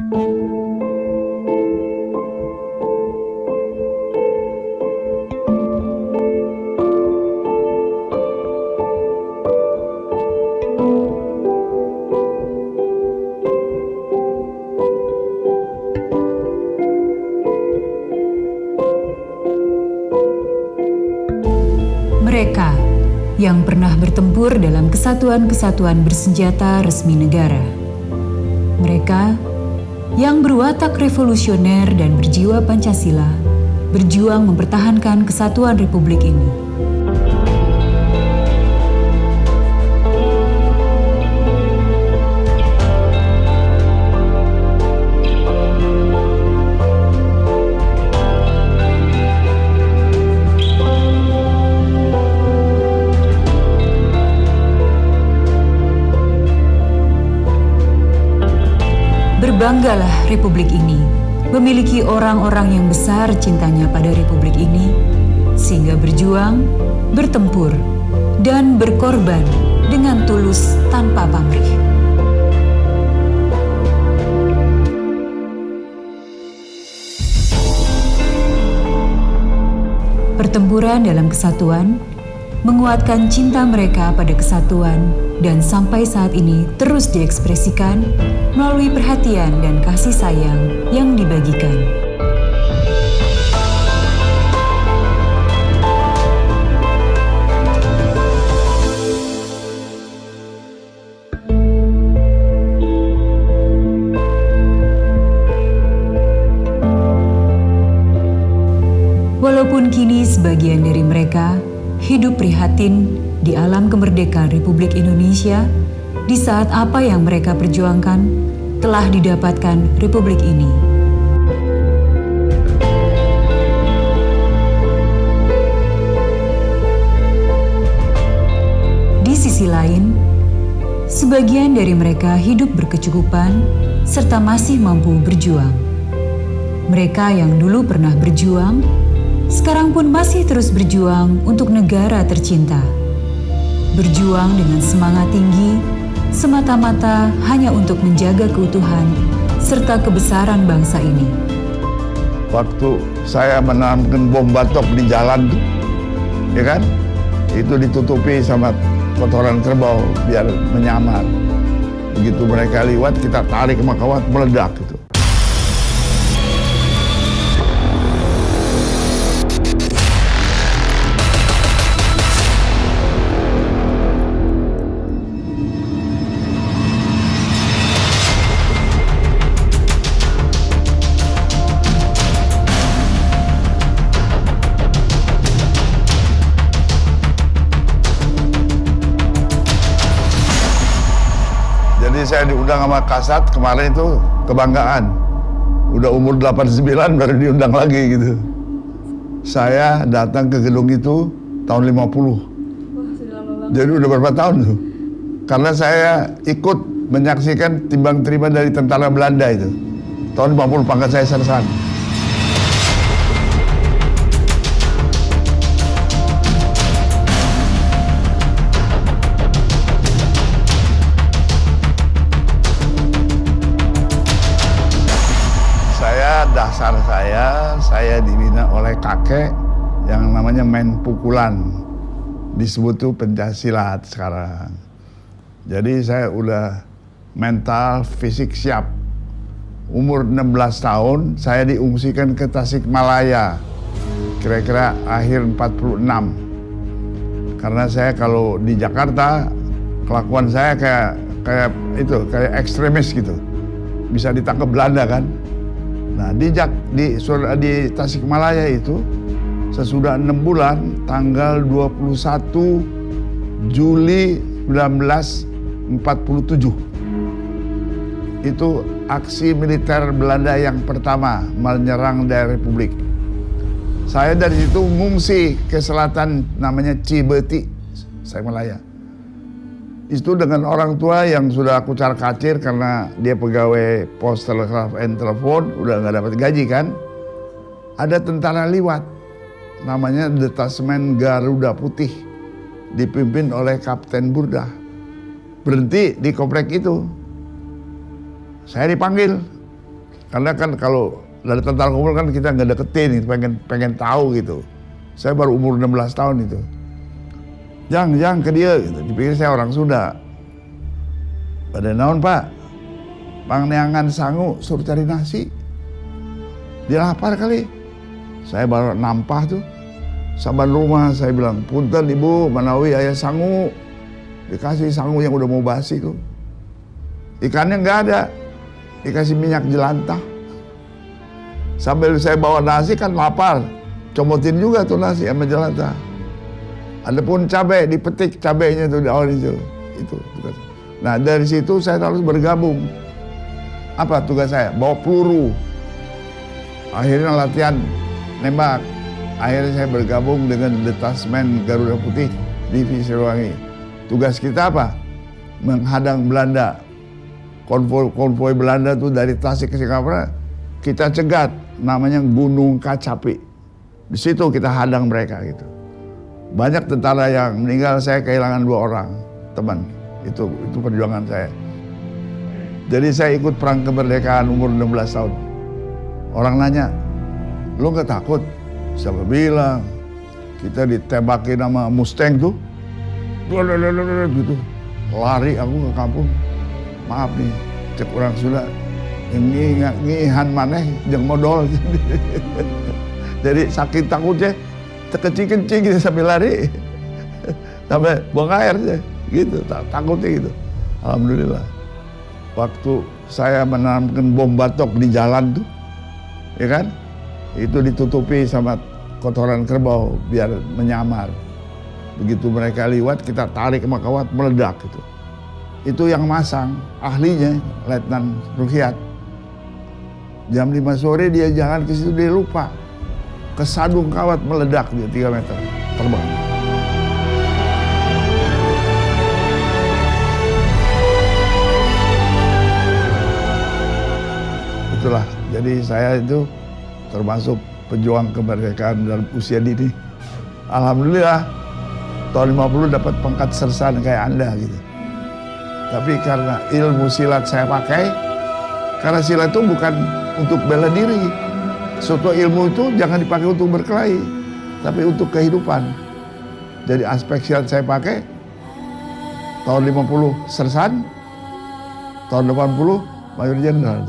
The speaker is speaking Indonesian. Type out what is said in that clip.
Mereka yang pernah bertempur dalam kesatuan-kesatuan bersenjata resmi negara. Mereka yang berwatak revolusioner dan berjiwa Pancasila, berjuang mempertahankan kesatuan Republik ini. Berbanggalah Republik ini memiliki orang-orang yang besar cintanya pada Republik ini, sehingga berjuang, bertempur, dan berkorban dengan tulus tanpa pamrih. Pertempuran dalam kesatuan menguatkan cinta mereka pada kesatuan dan sampai saat ini terus diekspresikan melalui perhatian dan kasih sayang yang dibagikan. Walaupun kini sebagian dari mereka hidup prihatin di alam kemerdekaan Republik Indonesia, di saat apa yang mereka perjuangkan telah didapatkan Republik ini. Di sisi lain, sebagian dari mereka hidup berkecukupan serta masih mampu berjuang. Mereka yang dulu pernah berjuang, sekarang pun masih terus berjuang untuk negara tercinta. Berjuang dengan semangat tinggi, semata-mata hanya untuk menjaga keutuhan serta kebesaran bangsa ini. Waktu saya menanamkan bom batok di jalan tuh, ya kan? Itu ditutupi sama kotoran kerbau biar menyamar. Begitu mereka lewat, kita tarik sama kawat, meledak gitu. Jadi saya diundang sama Kasat kemarin itu kebanggaan. Udah umur 89 baru diundang lagi gitu. Saya datang ke gedung itu tahun 50. Wah, sudah lama banget. Jadi udah berapa tahun tuh? Karena saya ikut menyaksikan timbang terima dari tentara Belanda itu. Tahun 50 pangkat saya sersan. Dasar saya dibina oleh kakek yang namanya main pukulan. Disebut tuh pencaksilat sekarang. Jadi saya udah mental, fisik siap. Umur 16 tahun saya diungsikan ke Tasikmalaya. Kira-kira akhir 46. Karena saya kalau di Jakarta kelakuan saya kayak ekstremis gitu. Bisa ditangkap Belanda kan. Nah, di Tasikmalaya itu sesudah 6 bulan, tanggal 21 Juli 1947, itu aksi militer Belanda yang pertama menyerang daerah Republik. Saya dari situ ngungsi ke selatan namanya Cibeti, Tasikmalaya. Itu dengan orang tua yang sudah kucar-kacir karena dia pegawai pos telegraf and telepon, udah nggak dapat gaji kan. Ada tentara liwat, namanya Detasmen Garuda Putih, dipimpin oleh Kapten Burdah. Berhenti di komplek itu. Saya dipanggil, Karena kan kalau dari tentara kumpul kan kita nggak deketin, pengen tahu gitu. Saya baru umur 16 tahun itu. Jang ke dia gitu. Dipikir saya orang Sunda. Pada naon Pak? Pangneangan sangu suruh cari nasi. Dia lapar kali. Saya baru nampah tuh. Saban rumah saya bilang, punten ibu, manawi ayah sangu. Dikasih sangu yang udah mau basi tuh. Ikannya nggak ada. Dikasih minyak jelantah. Sambil saya bawa nasi kan lapar. Comotin juga tuh nasi sama jelantah. Adapun cabai, dipetik cabainya tuh di awal itu. Nah dari situ saya harus bergabung. Apa tugas saya? Bawa peluru. Akhirnya latihan nembak. Akhirnya saya bergabung dengan Detasmen Garuda Putih Divisi Siliwangi. Tugas kita apa? Menghadang Belanda. Konvoi Belanda tuh dari Tasik ke Singapura, kita cegat, namanya Gunung Kacapi. Di situ kita hadang mereka gitu. Banyak tentara yang meninggal, saya kehilangan 2 orang teman. Itu perjuangan saya. Jadi saya ikut perang kemerdekaan umur 16 tahun. Orang nanya, lu nggak takut? Siapa bilang? Kita ditembakin sama Mustang tuh, gitu. Lari aku ke kampung. Maaf nih, cek orang Sunda. Ngihan maneh jeung modal. Jadi sakit takutnya, terkencing-kencing gitu sambil lari. Sampai buang air gitu, takutnya gitu. Alhamdulillah. Waktu saya menanamkan bom batok di jalan tuh, ya kan? Itu ditutupi sama kotoran kerbau biar menyamar. Begitu mereka lewat, kita tarik sama kawat, meledak gitu. Itu yang masang, ahlinya, Letnan Ruhyat. Jam 5 sore dia jalan ke situ, dia lupa. Kesadung kawat, meledak dia 3 meter, terbang. Itulah, jadi saya itu termasuk pejuang kemerdekaan dalam usia dini. Alhamdulillah, tahun 50 dapat pangkat sersan kayak Anda gitu. Tapi karena ilmu silat saya pakai, karena silat itu bukan untuk bela diri. Suatu ilmu itu jangan dipakai untuk berkelahi, tapi untuk kehidupan. Jadi aspek silat saya pakai, tahun 50 sersan, tahun 80 mayor jenderal.